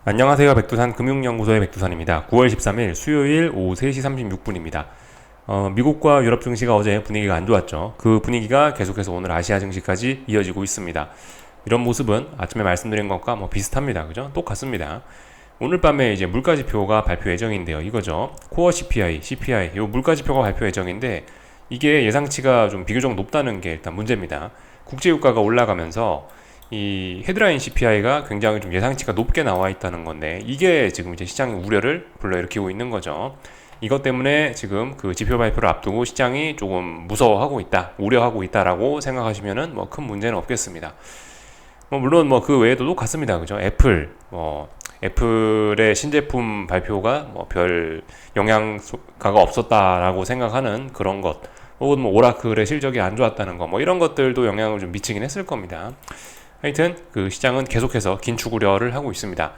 안녕하세요. 백두산 금융연구소의 백두산입니다. 9월 13일 수요일 오후 3시 36분입니다. 미국과 유럽 증시가 어제 분위기가 안 좋았죠. 그 분위기가 계속해서 오늘 아시아 증시까지 이어지고 있습니다. 이런 모습은 아침에 말씀드린 것과 비슷합니다. 그죠? 똑같습니다. 오늘 밤에 이제 물가 지표가 발표 예정인데요. 이거죠. 코어 CPI, 이 물가 지표가 발표 예정인데 이게 예상치가 좀 비교적 높다는 게 일단 문제입니다. 국제유가가 올라가면서 이 헤드라인 CPI가 굉장히 좀 예상치가 높게 나와 있다는 건데 이게 지금 이제 시장의 우려를 불러일으키고 있는 거죠. 이것 때문에 지금 그 지표 발표를 앞두고 시장이 조금 무서워하고 있다, 우려하고 있다라고 생각하시면은 큰 문제는 없겠습니다. 물론 그 외에도 똑같습니다. 그죠? 애플의 신제품 발표가 별 영향가가 없었다라고 생각하는 그런 것, 혹은 오라클의 실적이 안 좋았다는 거, 이런 것들도 영향을 좀 미치긴 했을 겁니다. 하여튼 그 시장은 계속해서 긴축 우려를 하고 있습니다.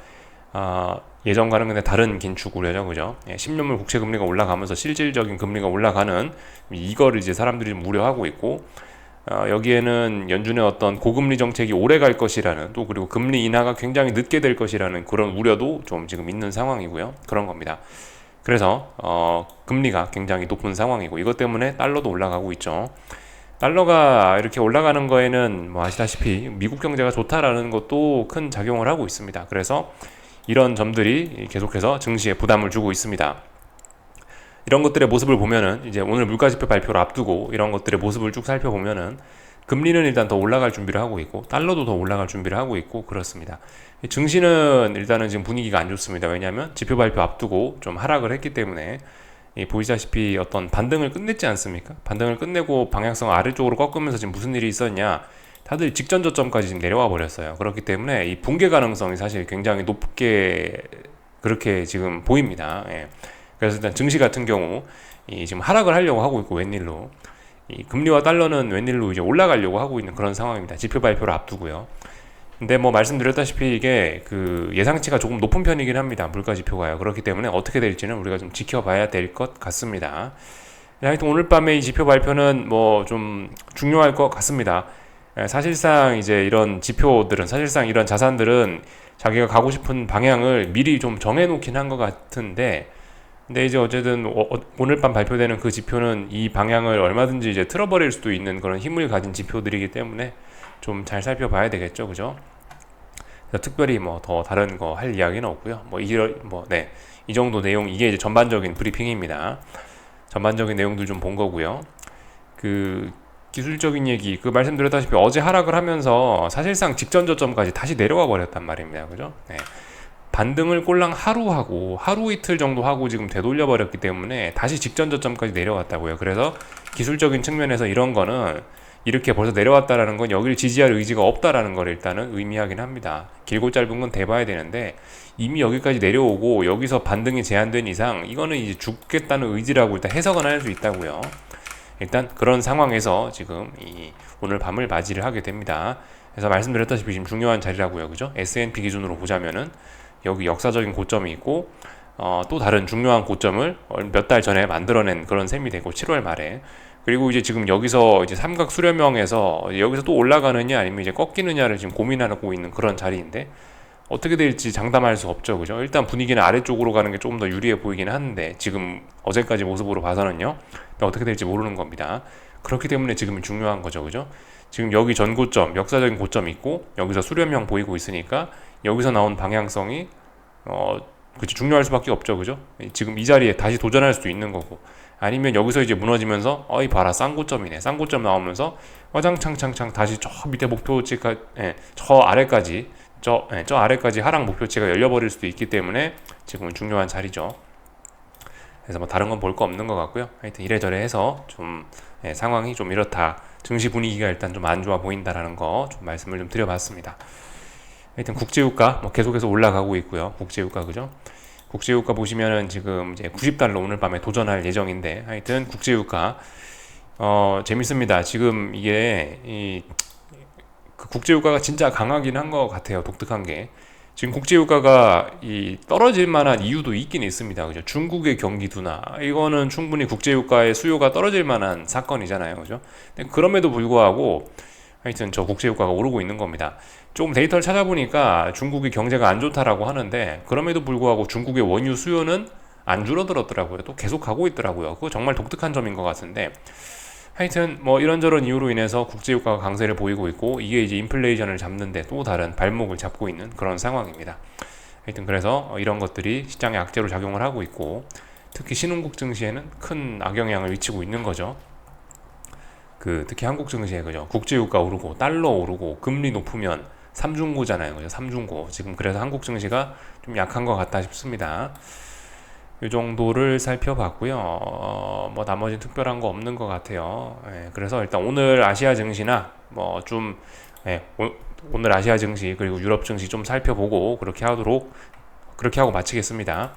예전과는 근데 다른 긴축 우려죠, 그죠? 10년물 국채 금리가 올라가면서 실질적인 금리가 올라가는 이거를 이제 사람들이 좀 우려하고 있고, 여기에는 연준의 어떤 고금리 정책이 오래 갈 것이라는, 또 그리고 금리 인하가 굉장히 늦게 될 것이라는 그런 우려도 좀 지금 있는 상황이고요. 그런 겁니다. 그래서 금리가 굉장히 높은 상황이고, 이것 때문에 달러도 올라가고 있죠. 달러가 이렇게 올라가는 거에는 아시다시피 미국 경제가 좋다라는 것도 큰 작용을 하고 있습니다. 그래서 이런 점들이 계속해서 증시에 부담을 주고 있습니다. 이런 것들의 모습을 보면은 이제 오늘 물가지표 발표를 앞두고 이런 것들의 모습을 쭉 살펴보면은 금리는 일단 더 올라갈 준비를 하고 있고 달러도 더 올라갈 준비를 하고 있고 그렇습니다. 증시는 일단은 지금 분위기가 안 좋습니다. 왜냐하면 지표 발표 앞두고 좀 하락을 했기 때문에 보시다시피 어떤 반등을 끝냈지 않습니까? 반등을 끝내고 방향성 아래쪽으로 꺾으면서 지금 무슨 일이 있었냐? 다들 직전 저점까지 지금 내려와 버렸어요. 그렇기 때문에 이 붕괴 가능성이 사실 굉장히 높게 그렇게 지금 보입니다. 예. 그래서 일단 증시 같은 경우 지금 하락을 하려고 하고 있고 웬일로 이 금리와 달러는 웬일로 이제 올라가려고 하고 있는 그런 상황입니다. 지표 발표를 앞두고요. 근데 말씀드렸다시피 이게 그 예상치가 조금 높은 편이긴 합니다. 물가 지표가요. 그렇기 때문에 어떻게 될지는 우리가 좀 지켜봐야 될 것 같습니다. 하여튼 오늘 밤에 이 지표 발표는 좀 중요할 것 같습니다. 사실상 이제 이런 지표들은 사실상 이런 자산들은 자기가 가고 싶은 방향을 미리 좀 정해놓긴 한 것 같은데 근데 이제 어쨌든 오늘 밤 발표되는 그 지표는 이 방향을 얼마든지 이제 틀어버릴 수도 있는 그런 힘을 가진 지표들이기 때문에 좀 잘 살펴봐야 되겠죠, 그죠? 특별히 더 다른 거 할 이야기는 없고요. 이 정도 내용 이게 이제 전반적인 브리핑입니다. 전반적인 내용들 좀 본 거고요. 그 기술적인 얘기 그 말씀드렸다시피 어제 하락을 하면서 사실상 직전 저점까지 다시 내려와 버렸단 말입니다, 그죠? 네. 반등을 꼴랑 하루 이틀 정도 하고 지금 되돌려 버렸기 때문에 다시 직전 저점까지 내려왔다고요. 그래서 기술적인 측면에서 이런 거는 이렇게 벌써 내려왔다라는 건 여기를 지지할 의지가 없다라는 걸 일단은 의미하긴 합니다. 길고 짧은 건 대봐야 되는데 이미 여기까지 내려오고 여기서 반등이 제한된 이상 이거는 이제 죽겠다는 의지라고 일단 해석은 할 수 있다고요. 일단 그런 상황에서 지금 오늘 밤을 맞이를 하게 됩니다. 그래서 말씀드렸다시피 지금 중요한 자리라고요, 그죠? S&P 기준으로 보자면은 여기 역사적인 고점이 있고 또 다른 중요한 고점을 몇 달 전에 만들어낸 그런 셈이 되고 7월 말에 그리고 이제 지금 여기서 이제 삼각 수렴형에서 여기서 또 올라가느냐 아니면 이제 꺾이느냐를 지금 고민하고 있는 그런 자리인데 어떻게 될지 장담할 수 없죠, 그죠? 일단 분위기는 아래쪽으로 가는 게 조금 더 유리해 보이긴 하는데 지금 어제까지 모습으로 봐서는요 어떻게 될지 모르는 겁니다. 그렇기 때문에 지금이 중요한 거죠, 그죠? 지금 여기 전고점 역사적인 고점이 있고 여기서 수렴형 보이고 있으니까 여기서 나온 방향성이 그치, 중요할 수밖에 없죠, 그죠? 지금 이 자리에 다시 도전할 수도 있는 거고 아니면 여기서 이제 무너지면서 이 봐라 쌍고점이네 쌍고점 나오면서 화장창창창 다시 저 밑에 목표치가 저 아래까지 저 아래까지 하락 목표치가 열려버릴 수도 있기 때문에 지금은 중요한 자리죠. 그래서 다른 건 볼 거 없는 것 같고요. 하여튼 이래저래 해서 좀 상황이 좀 이렇다. 증시 분위기가 일단 좀 안 좋아 보인다라는 거 좀 말씀을 좀 드려봤습니다. 하여튼 국제유가 계속해서 올라가고 있고요. 국제유가 그죠? 국제유가 보시면은 지금 이제 90달러 오늘 밤에 도전할 예정인데 하여튼 국제유가 재밌습니다. 지금 이게 그 국제유가가 진짜 강하긴 한 것 같아요. 독특한 게 지금 국제유가가 떨어질 만한 이유도 있긴 있습니다. 그죠? 중국의 경기 둔화 이거는 충분히 국제유가의 수요가 떨어질 만한 사건이잖아요. 그죠? 근데 그럼에도 불구하고 하여튼 저 국제유가가 오르고 있는 겁니다. 조금 데이터를 찾아보니까 중국이 경제가 안 좋다라고 하는데 그럼에도 불구하고 중국의 원유 수요는 안 줄어들었더라고요. 또 계속 가고 있더라고요. 그거 정말 독특한 점인 것 같은데 하여튼 뭐 이런저런 이유로 인해서 국제유가가 강세를 보이고 있고 이게 이제 인플레이션을 잡는데 또 다른 발목을 잡고 있는 그런 상황입니다. 하여튼 그래서 이런 것들이 시장에 악재로 작용을 하고 있고 특히 신흥국 증시에는 큰 악영향을 미치고 있는 거죠. 특히 한국 증시에 그죠. 국제유가 오르고 달러 오르고 금리 높으면 삼중고잖아요. 그죠? 삼중고. 지금 그래서 한국 증시가 좀 약한 것 같다 싶습니다. 이 정도를 살펴봤고요. 뭐 나머지 특별한 거 없는 것 같아요. 그래서 일단 오늘 아시아 증시나 뭐 좀 오늘 아시아 증시 그리고 유럽 증시 좀 살펴보고 그렇게 하고 마치겠습니다.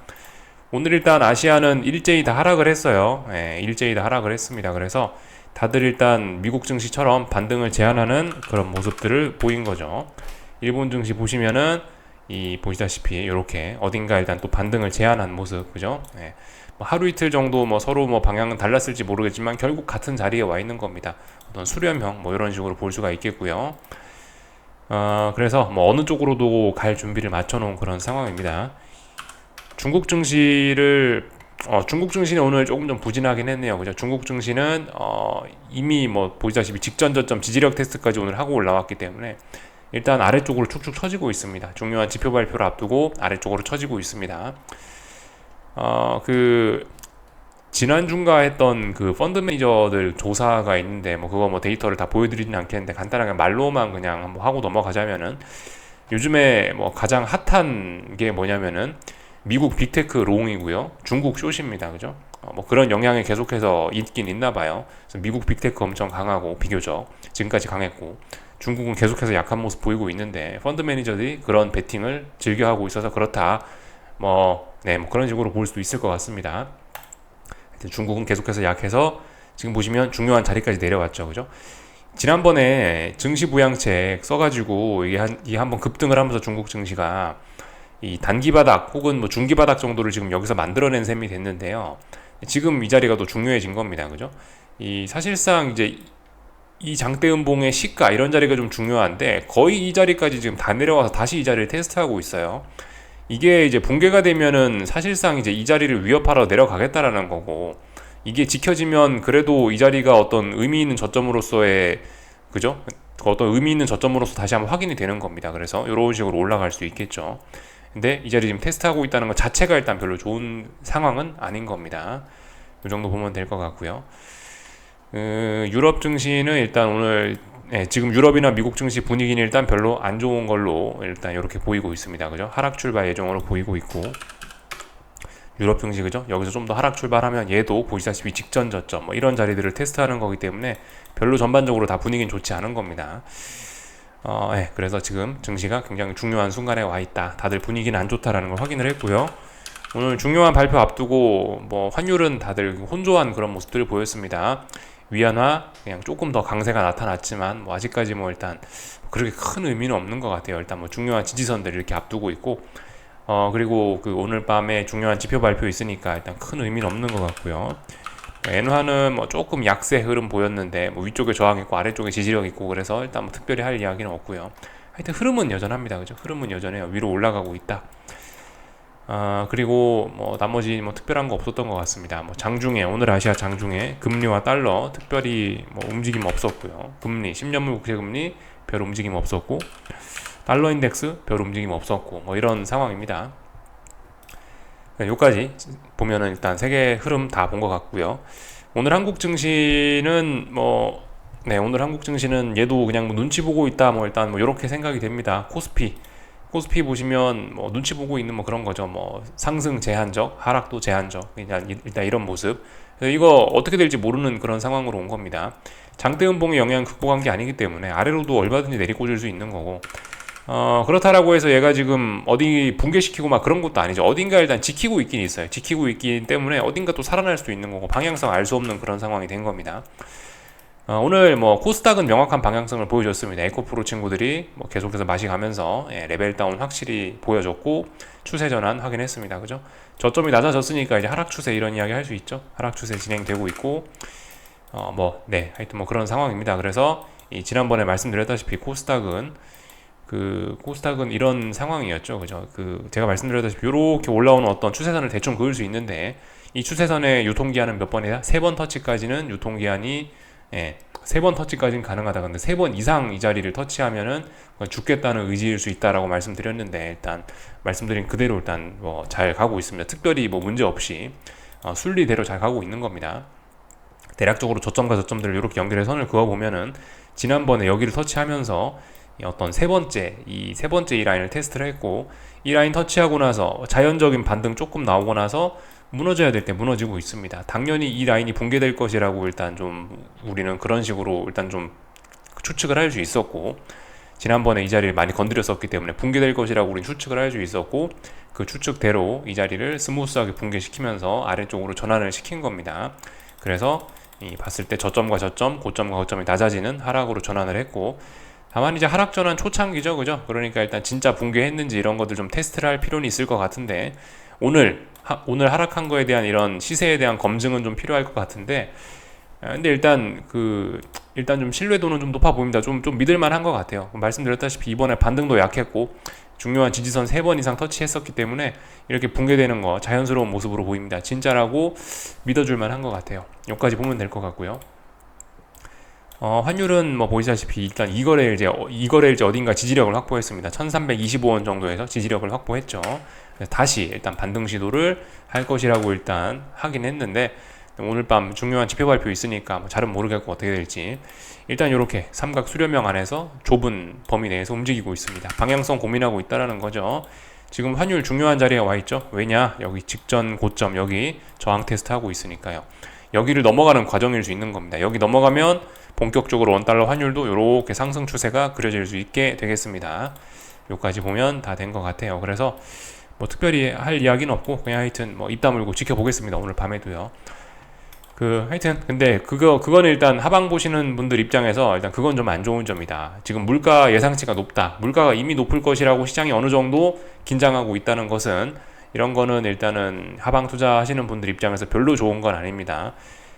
오늘 일단 아시아는 일제히 다 하락을 했어요. 일제히 다 하락을 했습니다. 그래서 다들 일단 미국 증시처럼 반등을 제한하는 그런 모습들을 보인 거죠. 일본 증시 보시면은 보시다시피 이렇게 어딘가 일단 또 반등을 제한한 모습, 그죠? 뭐 하루 이틀 정도 뭐 서로 뭐 방향은 달랐을지 모르겠지만 결국 같은 자리에 와 있는 겁니다. 어떤 수렴형 뭐 이런 식으로 볼 수가 있겠고요. 그래서 뭐 어느 쪽으로도 갈 준비를 맞춰놓은 그런 상황입니다. 중국 증시는 오늘 조금 좀 부진하긴 했네요. 그죠? 중국 증시는 이미 뭐 보시다시피 직전 저점 지지력 테스트까지 오늘 하고 올라왔기 때문에 일단 아래쪽으로 축축 처지고 있습니다. 중요한 지표 발표를 앞두고 아래쪽으로 처지고 있습니다. 지난 주인가 했던 그 펀드 매니저들 조사가 있는데 뭐 그거 뭐 데이터를 다 보여드리진 않겠는데 간단하게 말로만 그냥 한번 하고 넘어가자면은 요즘에 뭐 가장 핫한 게 뭐냐면은 미국 빅테크 롱이고요. 중국 숏입니다. 그죠? 뭐 그런 영향이 계속해서 있긴 있나 봐요. 그래서 미국 빅테크 엄청 강하고 비교적 지금까지 강했고 중국은 계속해서 약한 모습 보이고 있는데 펀드 매니저들이 그런 베팅을 즐겨하고 있어서 그렇다. 뭐 그런 식으로 볼 수도 있을 것 같습니다. 중국은 계속해서 약해서 지금 보시면 중요한 자리까지 내려왔죠. 그죠? 지난번에 증시 부양책 써가지고 이게 한번 급등을 하면서 중국 증시가 이 단기 바닥 혹은 뭐 중기 바닥 정도를 지금 여기서 만들어낸 셈이 됐는데요. 지금 이 자리가 더 중요해진 겁니다. 그죠? 사실상 이제 이 장대음봉의 시가 이런 자리가 좀 중요한데 거의 이 자리까지 지금 다 내려와서 다시 이 자리를 테스트하고 있어요. 이게 이제 붕괴가 되면은 사실상 이제 이 자리를 위협하러 내려가겠다라는 거고 이게 지켜지면 그래도 이 자리가 어떤 의미 있는 저점으로서의 그죠? 어떤 의미 있는 저점으로서 다시 한번 확인이 되는 겁니다. 그래서 이런 식으로 올라갈 수 있겠죠. 근데 이 자리 지금 테스트하고 있다는 것 자체가 일단 별로 좋은 상황은 아닌 겁니다. 이 정도 보면 될 것 같고요. 유럽 증시는 일단 오늘 지금 유럽이나 미국 증시 분위기는 일단 별로 안 좋은 걸로 일단 이렇게 보이고 있습니다. 그죠? 하락 출발 예정으로 보이고 있고 유럽 증시 그죠? 여기서 좀 더 하락 출발하면 얘도 보시다시피 직전 저점 뭐 이런 자리들을 테스트하는 거기 때문에 별로 전반적으로 다 분위기는 좋지 않은 겁니다. 그래서 지금 증시가 굉장히 중요한 순간에 와 있다. 다들 분위기는 안 좋다라는 걸 확인을 했고요. 오늘 중요한 발표 앞두고 뭐 환율은 다들 혼조한 그런 모습들을 보였습니다. 위안화 그냥 조금 더 강세가 나타났지만 뭐 아직까지 뭐 일단 그렇게 큰 의미는 없는 것 같아요. 일단 뭐 중요한 지지선들을 이렇게 앞두고 있고 그리고 오늘 밤에 중요한 지표 발표 있으니까 일단 큰 의미는 없는 것 같고요. 엔화는 뭐 조금 약세 흐름 보였는데 뭐 위쪽에 저항 있고 아래쪽에 지지력 있고 그래서 일단 뭐 특별히 할 이야기는 없고요. 하여튼 흐름은 여전합니다. 그죠? 흐름은 여전해요. 위로 올라가고 있다. 그리고 뭐 나머지 뭐 특별한 거 없었던 것 같습니다. 뭐 장중에 오늘 아시아 장중에 금리와 달러 특별히 뭐 움직임 없었고요. 금리 10년물 국채금리 별 움직임 없었고 달러 인덱스 별 움직임 없었고 뭐 이런 상황입니다. 여기까지 보면은 일단 세계 흐름 다 본 것 같고요. 오늘 한국 증시는 오늘 한국 증시는 얘도 그냥 뭐 눈치 보고 있다 뭐 일단 뭐 이렇게 생각이 됩니다. 코스피 보시면 뭐 눈치 보고 있는 뭐 그런 거죠. 뭐 상승 제한적, 하락도 제한적. 일단 이런 모습. 이거 어떻게 될지 모르는 그런 상황으로 온 겁니다. 장대음봉의 영향 극복한 게 아니기 때문에 아래로도 얼마든지 내리꽂을 수 있는 거고. 그렇다라고 해서 얘가 지금 어디 붕괴시키고 막 그런 것도 아니죠. 어딘가 일단 지키고 있긴 있어요. 지키고 있기 때문에 어딘가 또 살아날 수 있는 거고 방향성 알 수 없는 그런 상황이 된 겁니다. 오늘 뭐 코스닥은 명확한 방향성을 보여줬습니다. 에코프로 친구들이 뭐 계속해서 마시가면서 레벨 다운 확실히 보여줬고 추세 전환 확인했습니다. 그죠? 저점이 낮아졌으니까 이제 하락 추세 이런 이야기 할 수 있죠. 하락 추세 진행되고 있고 하여튼 뭐 그런 상황입니다. 그래서 지난번에 말씀드렸다시피 코스닥은 이런 상황이었죠. 그죠? 제가 말씀드렸다시피 이렇게 올라오는 어떤 추세선을 대충 그을 수 있는데, 이 추세선의 유통기한은 몇 번이다? 3번 터치까지는 유통기한이, 3번 터치까지는 가능하다. 근데 3번 이상 이 자리를 터치하면은 죽겠다는 의지일 수 있다라고 말씀드렸는데, 일단 말씀드린 그대로 일단 뭐 잘 가고 있습니다. 특별히 뭐 문제 없이 순리대로 잘 가고 있는 겁니다. 대략적으로 저점과 저점들을 이렇게 연결해 선을 그어 보면은, 지난번에 여기를 터치하면서 어떤 세 번째 이 라인을 테스트를 했고, 이 라인 터치하고 나서 자연적인 반등 조금 나오고 나서 무너져야 될 때 무너지고 있습니다. 당연히 이 라인이 붕괴될 것이라고 일단 좀 우리는 그런 식으로 일단 좀 추측을 할 수 있었고, 지난번에 이 자리를 많이 건드렸었기 때문에 붕괴될 것이라고 우리는 추측을 할 수 있었고, 그 추측대로 이 자리를 스무스하게 붕괴시키면서 아래쪽으로 전환을 시킨 겁니다. 그래서 봤을 때 저점과 저점, 고점과 고점이 낮아지는 하락으로 전환을 했고, 다만 이제 하락 전환 초창기죠, 그죠? 그러니까 일단 진짜 붕괴했는지 이런 것들 좀 테스트를 할 필요는 있을 것 같은데, 오늘 하락한 거에 대한 이런 시세에 대한 검증은 좀 필요할 것 같은데, 근데 일단 좀 신뢰도는 좀 높아 보입니다. 좀 믿을만한 것 같아요. 말씀드렸다시피 이번에 반등도 약했고 중요한 지지선 3번 이상 터치했었기 때문에 이렇게 붕괴되는 거 자연스러운 모습으로 보입니다. 진짜라고 믿어줄만한 것 같아요. 여기까지 보면 될 것 같고요. 환율은 뭐 보시다시피 일단 이거래일제 어딘가 지지력을 확보했습니다. 1325원 정도에서 지지력을 확보했죠. 다시 일단 반등 시도를 할 것이라고 일단 하긴 했는데, 오늘 밤 중요한 지표 발표 있으니까 뭐 잘은 모르겠고 어떻게 될지, 일단 이렇게 삼각 수렴형 안에서 좁은 범위 내에서 움직이고 있습니다. 방향성 고민하고 있다라는 거죠. 지금 환율 중요한 자리에 와 있죠. 왜냐? 여기 직전 고점, 여기 저항 테스트 하고 있으니까요. 여기를 넘어가는 과정일 수 있는 겁니다. 여기 넘어가면 본격적으로 원달러 환율도 이렇게 상승 추세가 그려질 수 있게 되겠습니다. 여기까지 보면 다 된 것 같아요. 그래서 뭐 특별히 할 이야기는 없고 그냥 하여튼 뭐 입 다물고 지켜보겠습니다. 오늘 밤에도요. 하여튼 근데 그거는 일단 하방 보시는 분들 입장에서 일단 그건 좀 안 좋은 점이다. 지금 물가 예상치가 높다. 물가가 이미 높을 것이라고 시장이 어느 정도 긴장하고 있다는 것은, 이런 거는 일단은 하방 투자하시는 분들 입장에서 별로 좋은 건 아닙니다.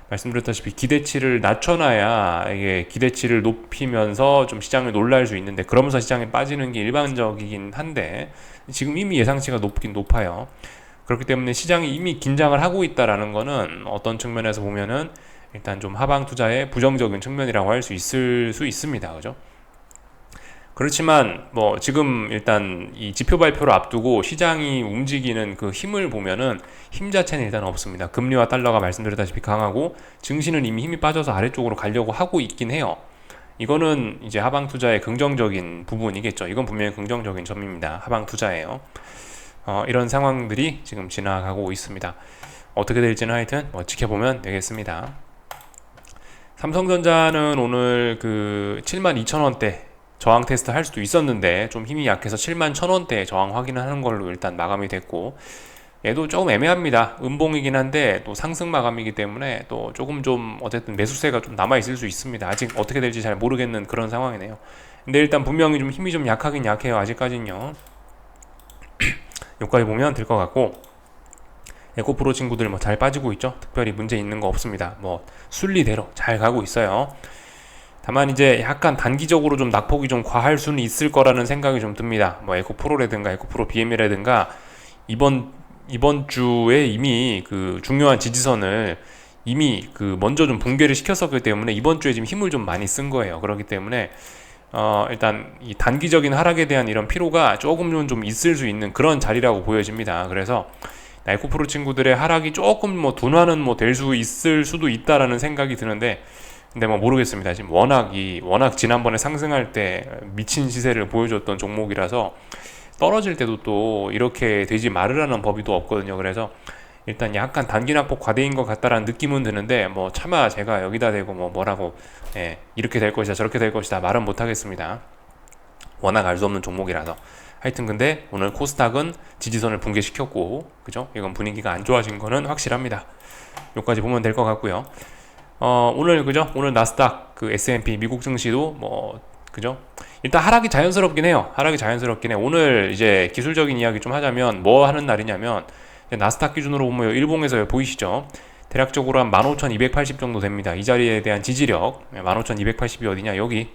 말씀드렸다시피 기대치를 낮춰놔야 이게 기대치를 높이면서 좀 시장을 놀랄 수 있는데, 그러면서 시장에 빠지는 게 일반적이긴 한데 지금 이미 예상치가 높긴 높아요. 그렇기 때문에 시장이 이미 긴장을 하고 있다라는 거는 어떤 측면에서 보면은 일단 좀 하방 투자의 부정적인 측면이라고 할 수 있습니다. 그죠? 그렇지만 뭐 지금 일단 이 지표 발표를 앞두고 시장이 움직이는 그 힘을 보면은 힘 자체는 일단 없습니다. 금리와 달러가 말씀드렸다시피 강하고, 증시는 이미 힘이 빠져서 아래쪽으로 가려고 하고 있긴 해요. 이거는 이제 하방 투자의 긍정적인 부분이겠죠. 이건 분명히 긍정적인 점입니다. 하방 투자예요. 이런 상황들이 지금 지나가고 있습니다. 어떻게 될지는 하여튼 뭐 지켜보면 되겠습니다. 삼성전자는 오늘 72,000원대 저항 테스트 할 수도 있었는데 좀 힘이 약해서 71,000원대 저항 확인하는 걸로 일단 마감이 됐고, 얘도 조금 애매합니다. 음봉이긴 한데 또 상승 마감이기 때문에 또 조금 좀 어쨌든 매수세가 좀 남아 있을 수 있습니다. 아직 어떻게 될지 잘 모르겠는 그런 상황이네요. 근데 일단 분명히 좀 힘이 좀 약하긴 약해요. 아직까지는요. 여기까지 보면 될 것 같고, 에코프로 친구들 뭐 잘 빠지고 있죠. 특별히 문제 있는 거 없습니다. 뭐 순리대로 잘 가고 있어요. 다만 이제 약간 단기적으로 좀 낙폭이 좀 과할 수는 있을 거라는 생각이 좀 듭니다. 뭐 에코프로라든가 에코프로 BM이라든가 이번 주에 이미 그 중요한 지지선을 이미 먼저 좀 붕괴를 시켰었기 때문에 이번 주에 지금 힘을 좀 많이 쓴 거예요. 그렇기 때문에 일단 이 단기적인 하락에 대한 이런 피로가 조금은 좀 있을 수 있는 그런 자리라고 보여집니다. 그래서 에코프로 친구들의 하락이 조금 뭐 둔화는 뭐 될 수 있을 수도 있다라는 생각이 드는데, 근데 뭐 모르겠습니다. 지금 워낙 지난번에 상승할 때 미친 시세를 보여줬던 종목이라서 떨어질 때도 또 이렇게 되지 말으라는 법이 또 없거든요. 그래서 일단 약간 단기 낙폭 과대인 것 같다라는 느낌은 드는데, 뭐 차마 제가 여기다 대고 뭐라고 이렇게 될 것이다 저렇게 될 것이다 말은 못 하겠습니다. 워낙 알 수 없는 종목이라서. 하여튼 근데 오늘 코스닥은 지지선을 붕괴시켰고, 그죠? 이건 분위기가 안 좋아진 거는 확실합니다. 여기까지 보면 될 것 같고요. 오늘 그죠? 오늘 나스닥 S&P 미국 증시도 그죠? 일단 하락이 자연스럽긴 해요. 오늘 이제 기술적인 이야기 좀 하자면 뭐 하는 날이냐면, 나스닥 기준으로 보면 일봉에서 보이시죠? 대략적으로 한 15,280 정도 됩니다. 이 자리에 대한 지지력 15,280이 어디냐? 여기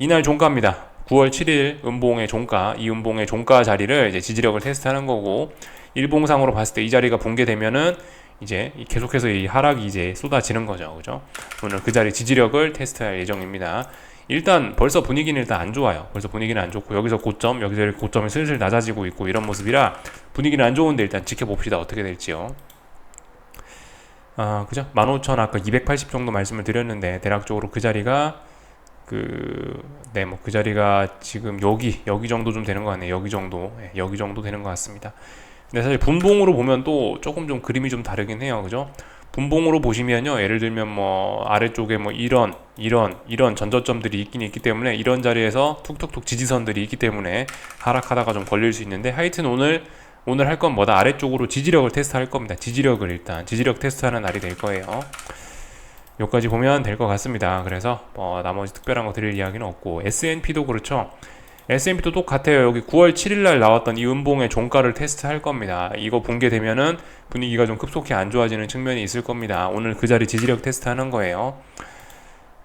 이날 종가입니다. 9월 7일 음봉의 종가, 이 음봉의 종가 자리를 이제 지지력을 테스트하는 거고, 일봉상으로 봤을 때 이 자리가 붕괴되면은 이제 계속해서 이 하락이 이제 쏟아지는 거죠. 그죠? 오늘 그 자리 지지력을 테스트할 예정입니다. 일단 벌써 분위기는 일단 안 좋아요. 벌써 분위기는 안 좋고, 여기서 고점, 여기서 고점이 슬슬 낮아지고 있고 이런 모습이라 분위기는 안 좋은데 일단 지켜봅시다. 어떻게 될지요. 그죠? 15,000 아까 280 정도 말씀을 드렸는데, 대략적으로 그 자리가 그 자리가 지금 여기 정도 좀 되는 것 같네요. 여기 정도 되는 것 같습니다. 근데 사실 분봉으로 보면 또 조금 좀 그림이 좀 다르긴 해요. 그죠? 분봉으로 보시면요, 예를 들면 뭐 아래쪽에 뭐 이런 전저점들이 있긴 있기 때문에, 이런 자리에서 툭툭툭 지지선들이 있기 때문에 하락하다가 좀 걸릴 수 있는데, 하여튼 오늘 할 건 뭐다? 아래쪽으로 지지력을 테스트할 겁니다. 지지력 테스트하는 날이 될 거예요. 여기까지 보면 될 것 같습니다. 그래서 나머지 특별한 거 드릴 이야기는 없고, S&P도 그렇죠. S&P도 똑같아요. 여기 9월 7일날 나왔던 이 음봉의 종가를 테스트할 겁니다. 이거 붕괴되면은 분위기가 좀 급속히 안 좋아지는 측면이 있을 겁니다. 오늘 그 자리 지지력 테스트하는 거예요.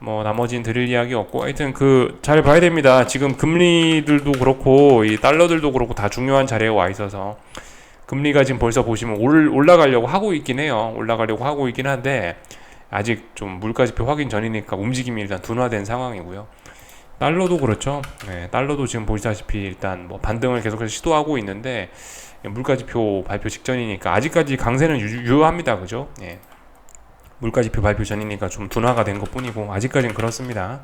나머지는 드릴 이야기 없고, 하여튼 잘 봐야 됩니다. 지금 금리들도 그렇고 이 달러들도 그렇고 다 중요한 자리에 와 있어서, 금리가 지금 벌써 보시면 올라가려고 하고 있긴 해요. 올라가려고 하고 있긴 한데 아직 좀 물가지표 확인 전이니까 움직임이 일단 둔화된 상황이고요. 달러도 그렇죠. 네, 달러도 지금 보시다시피 일단 반등을 계속해서 시도하고 있는데, 물가지표 발표 직전이니까 아직까지 강세는 유효합니다. 그죠? 예. 물가지표 발표 전이니까 좀 둔화가 된 것 뿐이고 아직까지는 그렇습니다.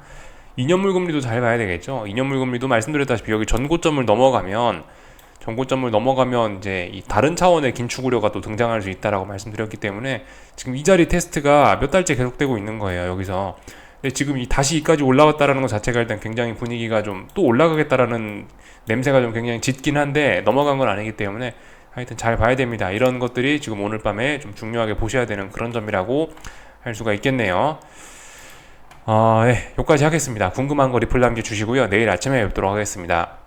2년물 금리도 잘 봐야 되겠죠. 2년물 금리도 말씀드렸다시피 여기 전고점을 넘어가면 이제 이 다른 차원의 긴축 우려가 또 등장할 수 있다라고 말씀드렸기 때문에, 지금 이 자리 테스트가 몇 달째 계속되고 있는 거예요. 여기서. 근데 지금 다시 이까지 올라갔다라는 것 자체가 일단 굉장히 분위기가 좀 또 올라가겠다라는 냄새가 좀 굉장히 짙긴 한데, 넘어간 건 아니기 때문에 하여튼 잘 봐야 됩니다. 이런 것들이 지금 오늘 밤에 좀 중요하게 보셔야 되는 그런 점이라고 할 수가 있겠네요. 네, 여기까지 하겠습니다. 궁금한 거 리플 남겨주시고요. 내일 아침에 뵙도록 하겠습니다.